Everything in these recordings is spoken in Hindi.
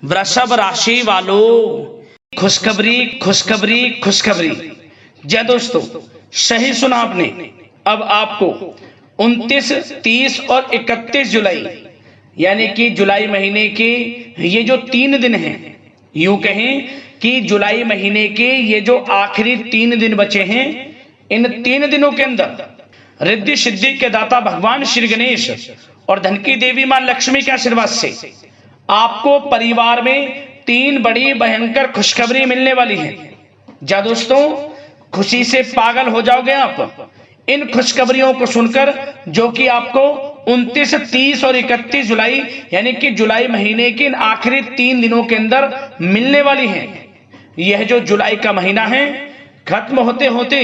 वृषभ राशि वालों, खुशखबरी खुशखबरी खुशखबरी। जय दोस्तों, सही सुना आपने। अब आपको 29, 30 और 31 जुलाई यानी कि जुलाई महीने के ये जो 3 दिन हैं, यूं कहें कि जुलाई महीने के ये जो आखिरी 3 दिन बचे हैं, इन 3 दिनों के अंदर रिद्धि सिद्धि के दाता भगवान श्री गणेश और धन की देवी मां लक्ष्मी के आशीर्वाद से आपको परिवार में 3 बड़ी भयंकर खुशखबरी मिलने वाली है। जा दोस्तों, खुशी से पागल हो जाओगे आप इन खुशखबरियों को सुनकर, जो कि आपको 29, 30 और 31 जुलाई यानी कि जुलाई महीने के इन आखिरी 3 दिनों के अंदर मिलने वाली है। यह जो जुलाई का महीना है, खत्म होते होते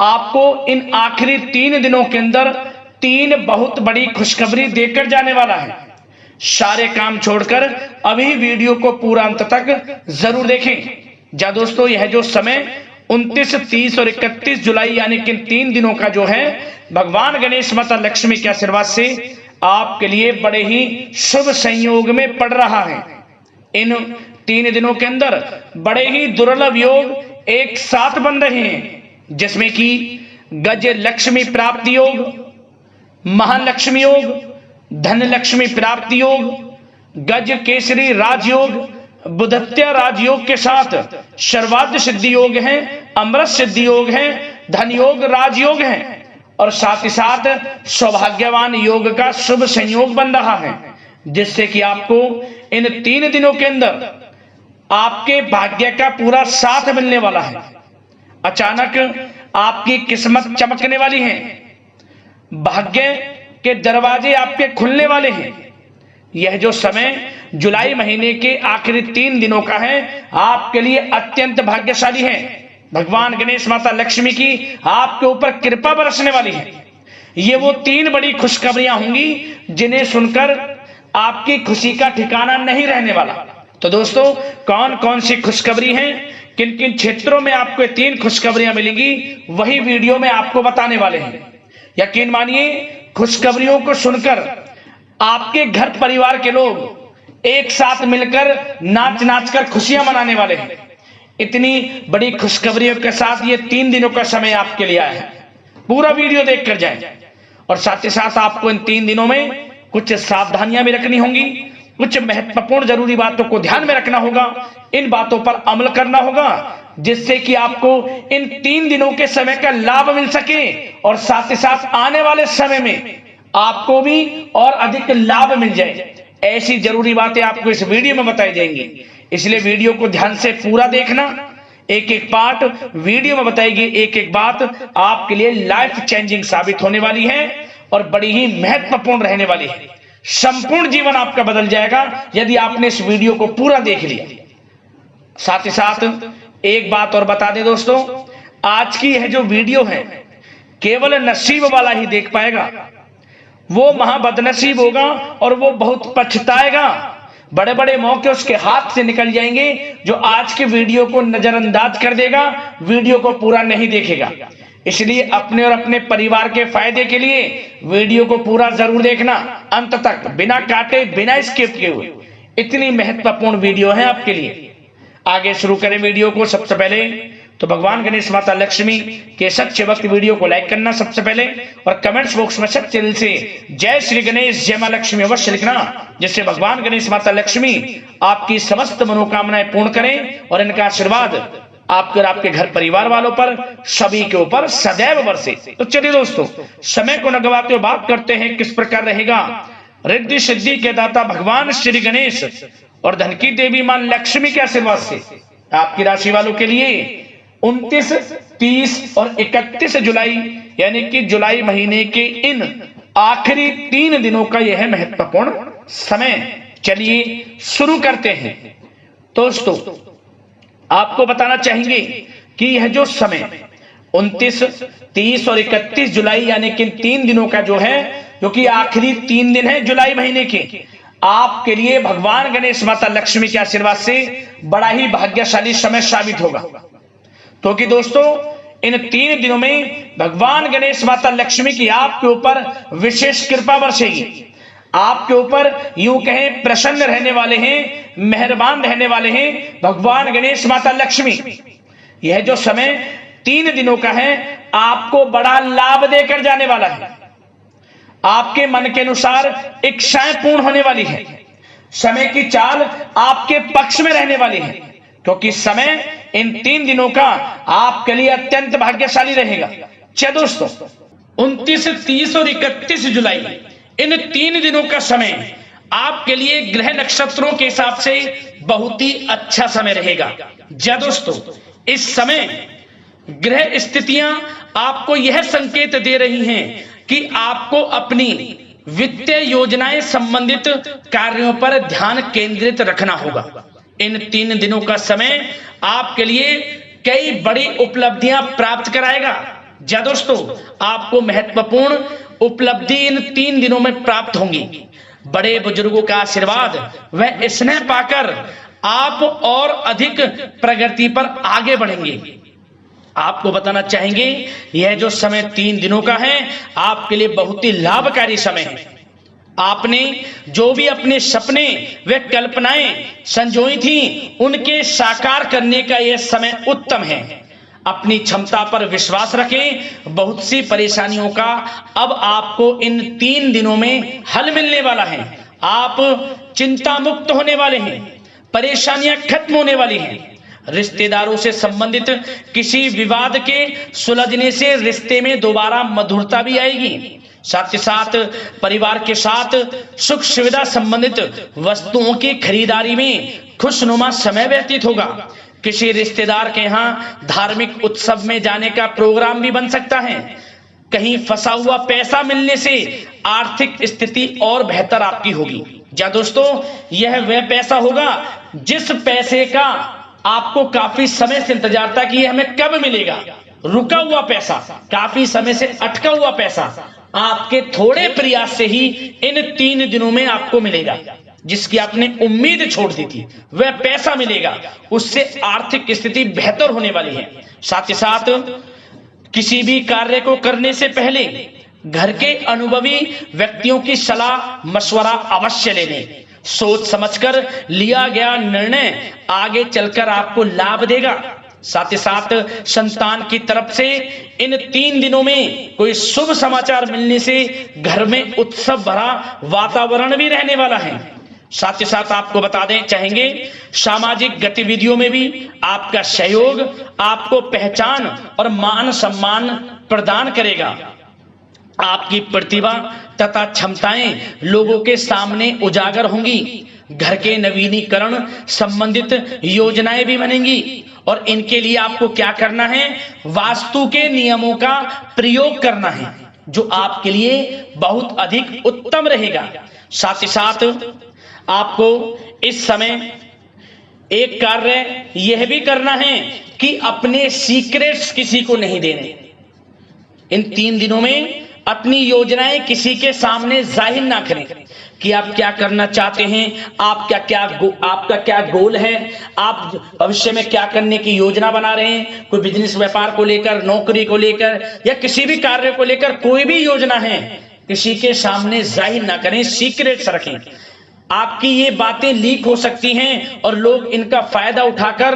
आपको इन आखिरी 3 दिनों के अंदर 3 बहुत बड़ी खुशखबरी देकर जाने वाला है। सारे काम छोड़कर अभी वीडियो को पूरा अंत तक जरूर देखें। जा दोस्तों, यह जो समय 29, 30 और 31 जुलाई यानी कि 3 दिनों का जो है, भगवान गणेश माता लक्ष्मी के आशीर्वाद से आपके लिए बड़े ही शुभ संयोग में पड़ रहा है। इन 3 दिनों के अंदर बड़े ही दुर्लभ योग एक साथ बन रहे हैं, जिसमें कि गज लक्ष्मी प्राप्ति योग, महालक्ष्मी योग, धन लक्ष्मी प्राप्ति योग, गज केसरी राजयोग, बुधत्या राजयोग के साथ सर्वाद्य सिद्धि योग है, अमृत सिद्धि योग है, धन योग राजयोग है, और साथ ही साथ सौभाग्यवान योग का शुभ संयोग बन रहा है, जिससे कि आपको इन 3 दिनों के अंदर आपके भाग्य का पूरा साथ मिलने वाला है। अचानक आपकी किस्मत चमकने वाली है, भाग्य के दरवाजे आपके खुलने वाले हैं। यह जो समय जुलाई महीने के आखिरी 3 दिनों का है, आपके लिए अत्यंत भाग्यशाली है। भगवान गणेश माता लक्ष्मी की आपके ऊपर कृपा बरसने वाली है। ये वो 3 बड़ी खुशखबरियां होंगी जिन्हें सुनकर आपकी खुशी का ठिकाना नहीं रहने वाला। तो दोस्तों, कौन कौन सी खुशखबरी हैं, किन किन क्षेत्रों में आपको 3 खुशखबरियां मिलेंगी, वही वीडियो में आपको बताने वाले हैं। यकीन मानिए, खुशखबरियों को सुनकर आपके घर परिवार के लोग एक साथ मिलकर नाच नाच कर खुशियां मनाने वाले हैं। इतनी बड़ी खुशखबरियों के साथ ये 3 दिनों का समय आपके लिए आया है। पूरा वीडियो देख कर जाएं, और साथ ही साथ आपको इन 3 दिनों में कुछ सावधानियां भी रखनी होंगी, कुछ महत्वपूर्ण जरूरी बातों को ध्यान में रखना होगा, इन बातों पर अमल करना होगा, जिससे कि आपको इन 3 दिनों के समय का लाभ मिल सके, और साथ ही साथ आने वाले समय में आपको भी और अधिक लाभ मिल जाए। ऐसी जरूरी बातें आपको इस वीडियो में बताई जाएंगी, इसलिए वीडियो को ध्यान से पूरा देखना। एक एक पार्ट वीडियो में बताएगी, एक एक बात आपके लिए लाइफ चेंजिंग साबित होने वाली है और बड़ी ही महत्वपूर्ण रहने वाली है। संपूर्ण जीवन आपका बदल जाएगा यदि आपने इस वीडियो को पूरा देख लिया। साथ ही साथ एक बात और बता दें दोस्तों, आज की यह जो वीडियो है केवल नसीब वाला ही देख पाएगा। वो महाबदनसीब होगा और वो बहुत पछताएगा। बड़े बड़े मौके उसके हाथ से निकल जाएंगे जो आज के वीडियो को नजरअंदाज कर देगा, वीडियो को पूरा नहीं देखेगा। इसलिए अपने और अपने परिवार के फायदे के लिए वीडियो को पूरा जरूर देखना, अंत तक, बिना काटे, बिना स्किप किए हुए। इतनी महत्वपूर्ण वीडियो है आपके लिए। आगे शुरू करें वीडियो को। सबसे पहले तो भगवान गणेश माता लक्ष्मी के सच्चे भक्त वीडियो को लाइक करना सबसे पहले, और कमेंट्स बॉक्स में सच्चे दिल से जय श्री गणेश, जय मां लक्ष्मी अवश्य लिखना, जिससे भगवान गणेश माता लक्ष्मी आपकी समस्त मनोकामनाएं पूर्ण करें और इनका आशीर्वाद आपके और आपके घर परिवार वालों पर, सभी के ऊपर सदैव बरसे। तो चलिए दोस्तों, समय को न गवाते हुए बात करते हैं किस प्रकार रहेगा रिद्धि सिद्धि के दाता भगवान श्री गणेश और धन की देवी मां लक्ष्मी के आशीर्वाद से आपकी राशि वालों के लिए 29, 30 और 31 जुलाई यानी कि जुलाई महीने के इन आखिरी 3 दिनों का यह महत्वपूर्ण समय। चलिए शुरू करते हैं। दोस्तों, आपको बताना चाहेंगे कि यह जो समय 29, 30 और 31 जुलाई यानी कि 3 दिनों का जो है, जो कि आखिरी 3 दिन है जुलाई महीने के, आपके लिए भगवान गणेश माता लक्ष्मी के आशीर्वाद से बड़ा ही भाग्यशाली समय साबित होगा। क्योंकि दोस्तों, इन 3 दिनों में भगवान गणेश माता लक्ष्मी की आपके ऊपर विशेष कृपा बरसेगी। आपके ऊपर यूं कहें प्रसन्न रहने वाले हैं, मेहरबान रहने वाले हैं भगवान गणेश, माता लक्ष्मी। यह जो समय 3 दिनों का है आपको बड़ा लाभ देकर जाने वाला है। आपके मन के अनुसार इच्छाएं पूर्ण होने वाली है। समय की चाल आपके पक्ष में रहने वाली है, क्योंकि समय इन 3 दिनों का आपके लिए अत्यंत भाग्यशाली रहेगा। चलिए दोस्तों, 29, 30 और 31 जुलाई इन 3 दिनों का समय आपके लिए ग्रह नक्षत्रों के हिसाब से बहुत ही अच्छा समय रहेगा। जी दोस्तों, इस समय ग्रह स्थितियां आपको यह संकेत दे रही हैं कि आपको अपनी वित्तीय योजनाएं संबंधित कार्यों पर ध्यान केंद्रित रखना होगा। इन 3 दिनों का समय आपके लिए कई बड़ी उपलब्धियां प्राप्त कराएगा। जी दोस्तों, आपको महत्वपूर्ण उपलब्धि इन 3 दिनों में प्राप्त होंगी। बड़े बुजुर्गों का आशीर्वाद व स्नेह पाकर आप और अधिक प्रगति पर आगे बढ़ेंगे। आपको बताना चाहेंगे, यह जो समय 3 दिनों का है आपके लिए बहुत ही लाभकारी समय है। आपने जो भी अपने सपने व कल्पनाएं संजोई थी उनके साकार करने का यह समय उत्तम है। अपनी क्षमता पर विश्वास रखें। बहुत सी परेशानियों का अब आपको इन 3 दिनों में हल मिलने वाला है। आप चिंता मुक्त होने वाले हैं। परेशानियां खत्म होने वाली हैं। रिश्तेदारों से संबंधित किसी विवाद के सुलझने से रिश्ते में दोबारा मधुरता भी आएगी। साथ ही साथ परिवार के साथ सुख सुविधा संबंधित वस्तुओं की खरीदारी में खुशनुमा समय व्यतीत होगा। किसी रिश्तेदार के यहाँ धार्मिक उत्सव में जाने का प्रोग्राम भी बन सकता है। कहीं फंसा हुआ पैसा मिलने से आर्थिक स्थिति और बेहतर आपकी होगी। क्या दोस्तों, यह वह पैसा होगा जिस पैसे का आपको काफी समय से इंतजार था कि यह हमें कब मिलेगा। रुका हुआ पैसा, काफी समय से अटका हुआ पैसा आपके थोड़े प्रयास से ही इन 3 दिनों में आपको मिलेगा। जिसकी आपने उम्मीद छोड़ दी थी वह पैसा मिलेगा। उससे आर्थिक स्थिति बेहतर होने वाली है। साथ ही साथ किसी भी कार्य को करने से पहले घर के अनुभवी व्यक्तियों की सलाह मशवरा अवश्य ले लें। सोच समझकर लिया गया निर्णय आगे चलकर आपको लाभ देगा। साथ ही साथ संतान की तरफ से इन 3 दिनों में कोई शुभ समाचार मिलने से घर में उत्सव भरा वातावरण भी रहने वाला है। साथ ही साथ आपको बता दें चाहेंगे, सामाजिक गतिविधियों में भी आपका सहयोग आपको पहचान और मान सम्मान प्रदान करेगा। आपकी प्रतिभा तथा क्षमताएं लोगों के सामने उजागर होंगी। घर के नवीनीकरण संबंधित योजनाएं भी बनेंगी और इनके लिए आपको क्या करना है, वास्तु के नियमों का प्रयोग करना है, जो आपके लिए बहुत अधिक उत्तम रहेगा। साथ ही साथ आपको इस समय एक कार्य यह भी करना है कि अपने सीक्रेट्स किसी को नहीं देने। इन 3 दिनों में अपनी योजनाएं किसी के सामने जाहिर ना करें कि आप क्या करना चाहते हैं, आपका क्या गोल है, आप भविष्य में क्या करने की योजना बना रहे हैं। कोई बिजनेस व्यापार को लेकर, नौकरी को लेकर या किसी भी कार्य को लेकर कोई भी योजना है, किसी के सामने जाहिर ना करें, सीक्रेट्स रखें। आपकी ये बातें लीक हो सकती हैं और लोग इनका फायदा उठाकर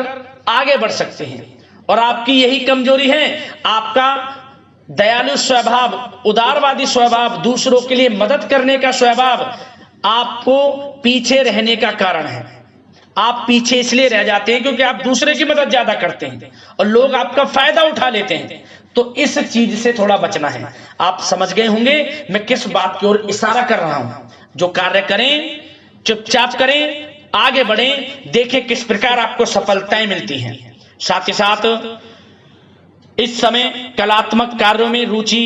आगे बढ़ सकते हैं। और आपकी यही कमजोरी है, आपका दयालु स्वभाव, उदारवादी स्वभाव, दूसरों के लिए मदद करने का स्वभाव आपको पीछे रहने का कारण है। आप पीछे इसलिए रह जाते हैं क्योंकि आप दूसरे की मदद ज्यादा करते हैं और लोग आपका फायदा उठा लेते हैं। तो इस चीज से थोड़ा बचना है। आप समझ गए होंगे मैं किस बात की ओर इशारा कर रहा हूं। जो कार्य करें चुपचाप करें, आगे बढ़ें, देखें किस प्रकार आपको सफलताएं मिलती हैं। साथ ही साथ इस समय कलात्मक कार्यों में रुचि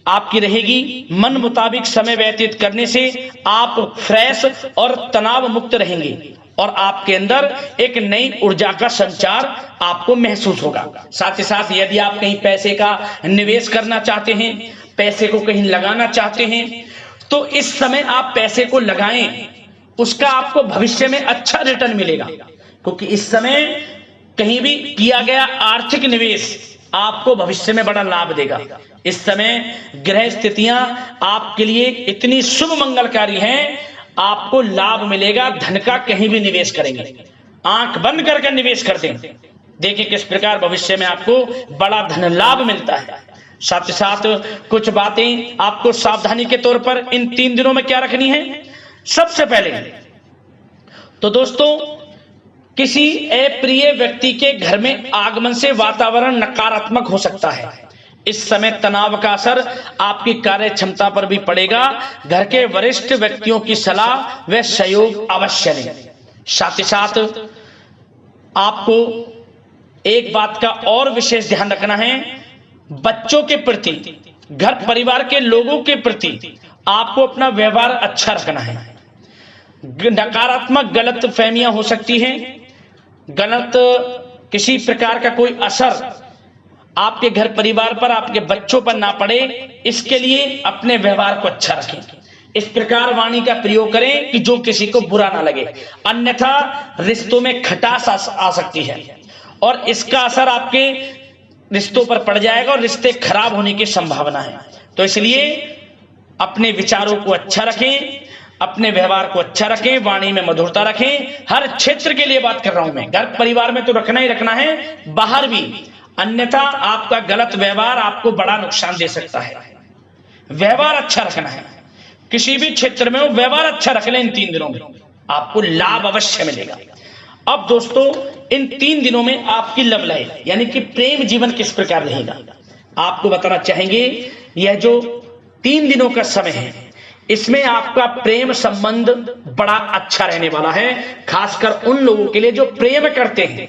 आपकी रहेगी। मन मुताबिक समय व्यतीत करने से आप फ्रेश और तनाव मुक्त रहेंगे और आपके अंदर एक नई ऊर्जा का संचार आपको महसूस होगा। साथ ही साथ यदि आप कहीं पैसे का निवेश करना चाहते हैं, पैसे को कहीं लगाना चाहते हैं, तो इस समय आप पैसे को लगाएं। उसका आपको भविष्य में अच्छा रिटर्न मिलेगा, क्योंकि इस समय कहीं भी किया गया आर्थिक निवेश आपको भविष्य में बड़ा लाभ देगा। इस समय ग्रह स्थितियां आपके लिए इतनी शुभ मंगलकारी हैं, आपको लाभ मिलेगा। धन का कहीं भी निवेश करेंगे, आंख बंद करके निवेश कर दें, देखिए किस प्रकार भविष्य में आपको बड़ा धन लाभ मिलता है। साथ ही साथ कुछ बातें आपको सावधानी के तौर पर इन 3 दिनों में क्या रखनी है। सबसे पहले तो दोस्तों, किसी अप्रिय व्यक्ति के घर में आगमन से वातावरण नकारात्मक हो सकता है। इस समय तनाव का असर आपकी कार्य क्षमता पर भी पड़ेगा। घर के वरिष्ठ व्यक्तियों की सलाह व सहयोग अवश्य लें। साथ ही साथ आपको एक बात का और विशेष ध्यान रखना है, बच्चों के प्रति, घर परिवार के लोगों के प्रति आपको अपना व्यवहार अच्छा रखना है। नकारात्मक गलत फहमियां हो सकती हैं, गलत किसी प्रकार का कोई असर आपके घर परिवार पर, आपके बच्चों पर ना पड़े, इसके लिए अपने व्यवहार को अच्छा रखें। इस प्रकार वाणी का प्रयोग करें कि जो किसी को बुरा ना लगे, अन्यथा रिश्तों में खटास आ सकती है और इसका असर आपके रिश्तों पर पड़ जाएगा और रिश्ते खराब होने की संभावना है। तो इसलिए अपने विचारों को अच्छा रखें, अपने व्यवहार को अच्छा रखें, वाणी में मधुरता रखें। हर क्षेत्र के लिए बात कर रहा हूं मैं, घर परिवार में तो रखना ही रखना है, बाहर भी, अन्यथा आपका गलत व्यवहार आपको बड़ा नुकसान दे सकता है। व्यवहार अच्छा रखना है, किसी भी क्षेत्र में हो व्यवहार अच्छा रख लें। इन 3 दिनों में आपको लाभ अवश्य मिलेगा। अब दोस्तों, इन 3 दिनों में आपकी लव लाइफ यानी कि प्रेम जीवन किस प्रकार रहेगा, आपको बताना चाहेंगे। यह जो 3 दिनों का समय है, इसमें आपका प्रेम संबंध बड़ा अच्छा रहने वाला है। खासकर उन लोगों के लिए जो प्रेम करते हैं,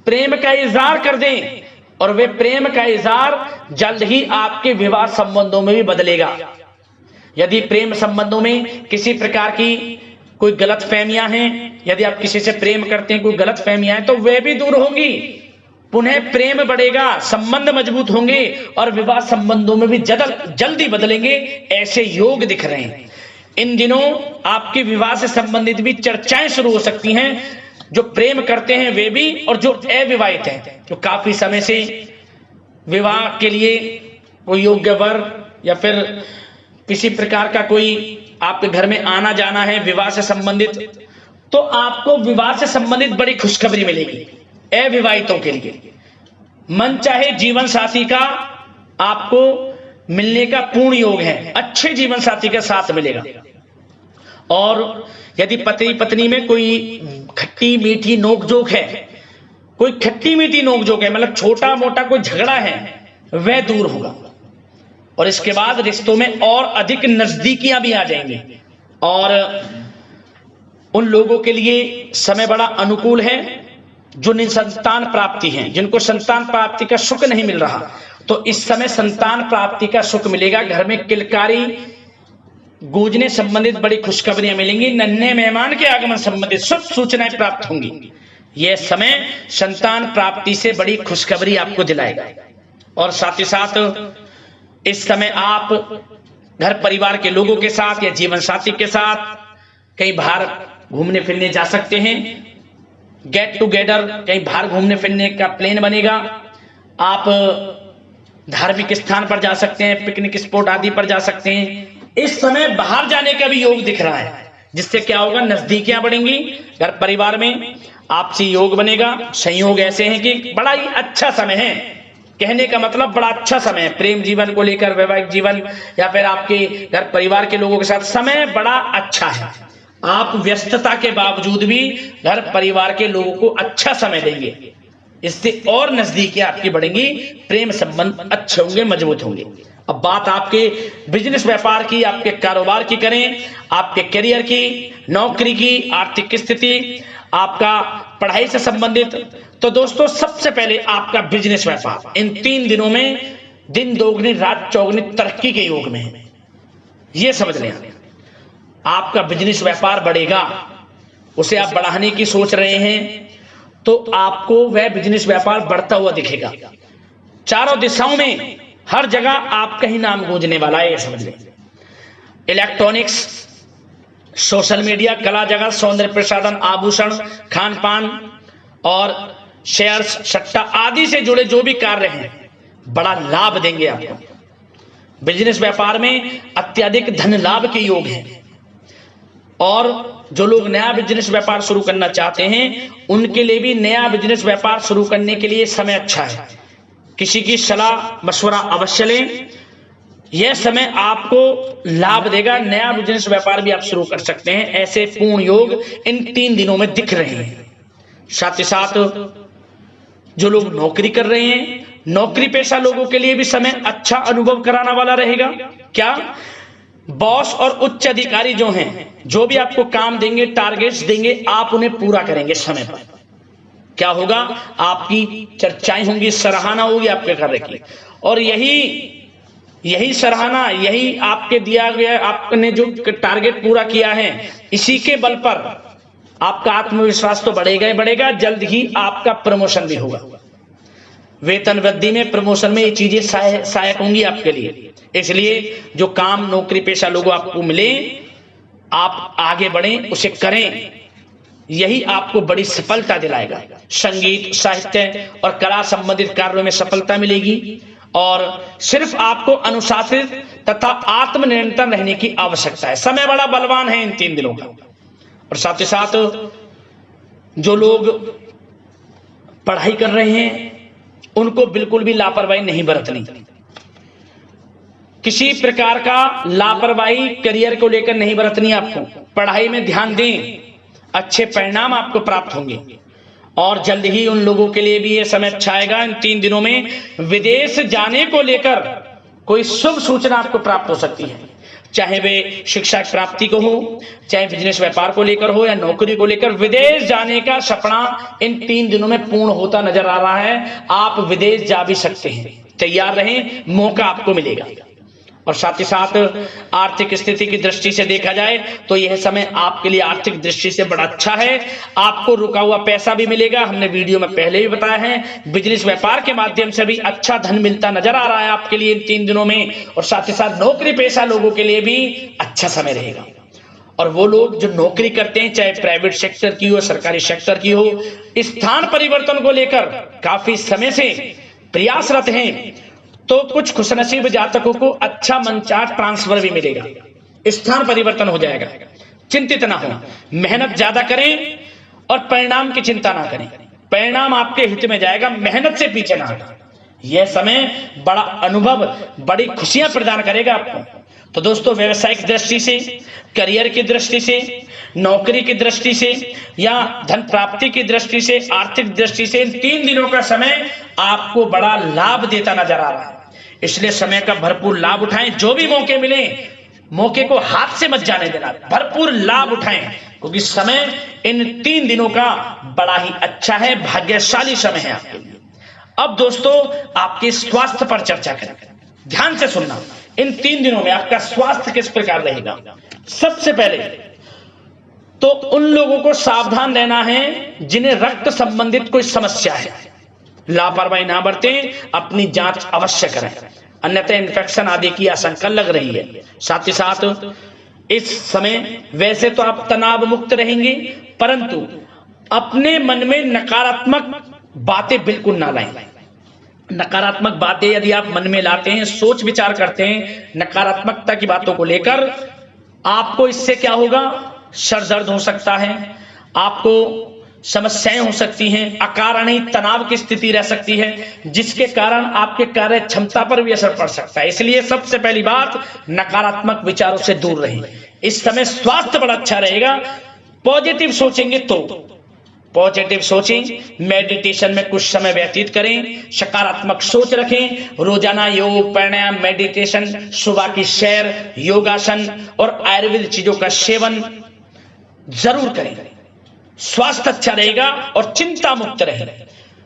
प्रेम का इजहार कर दें और वे प्रेम का इजहार जल्द ही आपके विवाह संबंधों में भी बदलेगा। यदि प्रेम संबंधों में किसी प्रकार की कोई गलत फहमियां हैं, यदि आप किसी से प्रेम करते हैं, कोई गलत फहमियां हैं, तो वे भी दूर होंगी, पुनः प्रेम बढ़ेगा, संबंध मजबूत होंगे और विवाह संबंधों में भी जल्दी बदलेंगे। ऐसे योग दिख रहे हैं। इन दिनों आपके विवाह से संबंधित भी चर्चाएं शुरू हो सकती हैं। जो प्रेम करते हैं वे भी, और जो अविवाहित हैं, जो काफी समय से विवाह के लिए कोई योग्य वर या फिर किसी प्रकार का कोई आपके घर में आना जाना है विवाह से संबंधित, तो आपको विवाह से संबंधित बड़ी खुशखबरी मिलेगी। अविवाहितों के लिए मन चाहे जीवन साथी का आपको मिलने का पूर्ण योग है, अच्छे जीवन साथी के साथ मिलेगा। और यदि पति पत्नी में कोई खट्टी मीठी नोकझोंक है, कोई खट्टी मीठी नोकझोंक है, मतलब छोटा मोटा कोई झगड़ा है, वह दूर होगा और इसके बाद रिश्तों में और अधिक नजदीकियां भी आ जाएंगी। और उन लोगों के लिए समय बड़ा अनुकूल है जो निसंतान प्राप्ति है, जिनको संतान प्राप्ति का सुख नहीं मिल रहा, तो इस समय संतान प्राप्ति का सुख मिलेगा। घर में किलकारी गूंजने संबंधित बड़ी खुशखबरियां मिलेंगी। नन्हे मेहमान के आगमन संबंधित शुभ सूचनाएं प्राप्त होंगी। यह समय संतान प्राप्ति से बड़ी खुशखबरी आपको दिलाएगा। और साथ ही साथ इस समय आप घर परिवार के लोगों के साथ या जीवन साथी के साथ कहीं बाहर घूमने फिरने जा सकते हैं। गेट टुगेदर, कहीं बाहर घूमने फिरने का प्लान बनेगा। आप धार्मिक स्थान पर जा सकते हैं, पिकनिक स्पॉट आदि पर जा सकते हैं। इस समय बाहर जाने का भी योग दिख रहा है, जिससे क्या होगा, नजदीकियां बढ़ेंगी, घर परिवार में आपसी योग बनेगा। संयोग ऐसे हैं कि बड़ा ही अच्छा समय है, कहने का मतलब बड़ा अच्छा समय है। प्रेम जीवन को लेकर, वैवाहिक जीवन या फिर आपके घर परिवार के लोगों के साथ समय बड़ा अच्छा है। आप व्यस्तता के बावजूद भी घर परिवार के लोगों को अच्छा समय देंगे, इससे और नजदीकियां आपकी बढ़ेंगी, प्रेम संबंध अच्छे होंगे, मजबूत होंगे। अब बात आपके बिजनेस व्यापार की, आपके कारोबार की करें, आपके करियर की, नौकरी की, आर्थिक स्थिति, आपका पढ़ाई से संबंधित, तो दोस्तों सबसे पहले आपका बिजनेस व्यापार इन 3 दिनों में दिन दोगुनी रात चौगुनी तरक्की के योग में है। यह समझ लें, आपका बिजनेस व्यापार बढ़ेगा, उसे आप बढ़ाने की सोच रहे हैं तो आपको वह बिजनेस व्यापार बढ़ता हुआ दिखेगा। चारों दिशाओं में हर जगह आपका ही नाम गूंजने वाला है, यह समझ लें। इलेक्ट्रॉनिक्स, सोशल मीडिया, कला जगत, सौंदर्य प्रसाधन, आभूषण, खान पान और शेयर्स, सट्टा आदि से जुड़े जो भी कार्य हैं बड़ा लाभ देंगे आपको। बिजनेस व्यापार में अत्यधिक धन लाभ के योग हैं। और जो लोग नया बिजनेस व्यापार शुरू करना चाहते हैं उनके लिए भी नया बिजनेस व्यापार शुरू करने के लिए समय अच्छा है। किसी की सलाह मशवरा अवश्य लें, यह समय आपको लाभ देगा। नया बिजनेस व्यापार भी आप शुरू कर सकते हैं, ऐसे पूर्ण योग इन 3 दिनों में दिख रहे हैं। साथ ही साथ जो लोग नौकरी कर रहे हैं, नौकरी पेशा लोगों के लिए भी समय अच्छा अनुभव कराने वाला रहेगा। क्या बॉस और उच्च अधिकारी जो हैं, जो भी आपको काम देंगे, टारगेट्स देंगे, आप उन्हें पूरा करेंगे समय पर। क्या होगा, आपकी चर्चाएं होंगी, सराहना होगी आपके कार्य की, और यही सराहना, यही आपके दिया गया, आपने जो टारगेट पूरा किया है, इसी के बल पर आपका आत्मविश्वास तो बढ़ेगा ही बढ़ेगा। जल्द ही आपका प्रमोशन भी होगा। वेतन वृद्धि में, प्रमोशन में ये चीजें सहायक होंगी आपके लिए। इसलिए जो काम नौकरी पेशा लोगों आपको मिले, आप आगे बढ़ें, उसे करें, यही आपको बड़ी सफलता दिलाएगा। संगीत, साहित्य और कला संबंधित कार्यों में सफलता मिलेगी और सिर्फ आपको अनुशासित तथा आत्मनियंत्रण रहने की आवश्यकता है। समय बड़ा बलवान है इन 3 दिनों का। और साथ ही साथ जो लोग पढ़ाई कर रहे हैं उनको बिल्कुल भी लापरवाही नहीं बरतनी। किसी प्रकार का लापरवाही करियर को लेकर नहीं बरतनी। आपको पढ़ाई में ध्यान दें, अच्छे परिणाम आपको प्राप्त होंगे। और जल्द ही उन लोगों के लिए भी ये समय अच्छा आएगा। इन 3 दिनों में विदेश जाने को लेकर कोई शुभ सूचना आपको प्राप्त हो सकती है, चाहे वे शिक्षा प्राप्ति को हो, चाहे बिजनेस व्यापार को लेकर हो, या नौकरी को लेकर। विदेश जाने का सपना इन 3 दिनों में पूर्ण होता नजर आ रहा है। आप विदेश जा भी सकते हैं, तैयार रहें, मौका आपको मिलेगा। और साथ ही साथ आर्थिक स्थिति की दृष्टि से देखा जाए तो यह समय आपके लिए आर्थिक दृष्टि से बड़ा अच्छा है। आपको रुका हुआ पैसा भी मिलेगा, हमने वीडियो में पहले भी बताया है। बिजनेस व्यापार के माध्यम से भी अच्छा धन मिलता नजर आ रहा है आपके लिए इन 3 दिनों में। और साथ ही साथ नौकरी पेशा लोगों के लिए भी अच्छा समय रहेगा। और वो लोग जो नौकरी करते हैं, चाहे प्राइवेट सेक्टर की हो, सरकारी सेक्टर की हो, स्थान परिवर्तन को लेकर काफी समय से प्रयासरत हैं, तो कुछ खुशनसीब जातकों को अच्छा मंचा ट्रांसफर भी मिलेगा, स्थान परिवर्तन हो जाएगा। चिंतित ना हो, मेहनत ज्यादा करें और परिणाम की चिंता ना करें। परिणाम आपके हित में जाएगा, मेहनत से पीछे ना हटें। यह समय बड़ा अनुभव, बड़ी खुशियां प्रदान करेगा आपको। तो दोस्तों, व्यवसायिक दृष्टि से, करियर की दृष्टि से, नौकरी की दृष्टि से, या धन प्राप्ति की दृष्टि से, आर्थिक दृष्टि से, इन 3 दिनों का समय आपको बड़ा लाभ देता नजर आ रहा है। इसलिए समय का भरपूर लाभ उठाएं। जो भी मौके मिले, मौके को हाथ से मत जाने देना, भरपूर लाभ उठाएं, क्योंकि समय इन 3 दिनों का बड़ा ही अच्छा है, भाग्यशाली समय है आपके लिए। अब दोस्तों, आपके स्वास्थ्य पर चर्चा करें। ध्यान से सुनना, इन 3 दिनों में आपका स्वास्थ्य किस प्रकार रहेगा। सबसे पहले तो उन लोगों को सावधान रहना है जिन्हें रक्त संबंधित कोई समस्या है। लापरवाही ना बरतें, अपनी जांच अवश्य करें, अन्यथा इन्फेक्शन आदि की आशंका लग रही है। साथ ही साथ इस समय वैसे तो आप तनाव मुक्त रहेंगे, परंतु अपने मन में नकारात्मक बातें बिल्कुल ना लाएं। नकारात्मक बातें यदि आप मन में लाते हैं, सोच विचार करते हैं नकारात्मकता की बातों को लेकर, आपको इससे क्या होगा, सर दर्द हो सकता है, आपको समस्याएं हो सकती हैं, अकारण ही तनाव की स्थिति रह सकती है, जिसके कारण आपके कार्य क्षमता पर भी असर पड़ सकता है। इसलिए सबसे पहली बात, नकारात्मक विचारों से दूर रहें। इस समय स्वास्थ्य बड़ा अच्छा रहेगा। पॉजिटिव सोचेंगे तो पॉजिटिव सोचें, मेडिटेशन में कुछ समय व्यतीत करें, सकारात्मक सोच रखें, रोजाना योग, प्राणायाम, मेडिटेशन, सुबह की सैर, योगासन और आयुर्वेद चीजों का सेवन जरूर करें। स्वास्थ्य अच्छा रहेगा और चिंता मुक्त रहें।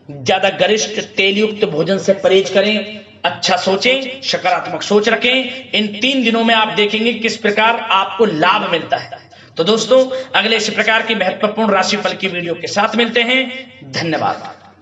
ज्यादा गरिष्ठ तेल युक्त भोजन से परहेज करें, अच्छा सोचें, सकारात्मक सोच रखें। इन 3 दिनों में आप देखेंगे किस प्रकार आपको लाभ मिलता है। तो दोस्तों, अगले इसी प्रकार की महत्वपूर्ण राशिफल की वीडियो के साथ मिलते हैं। धन्यवाद।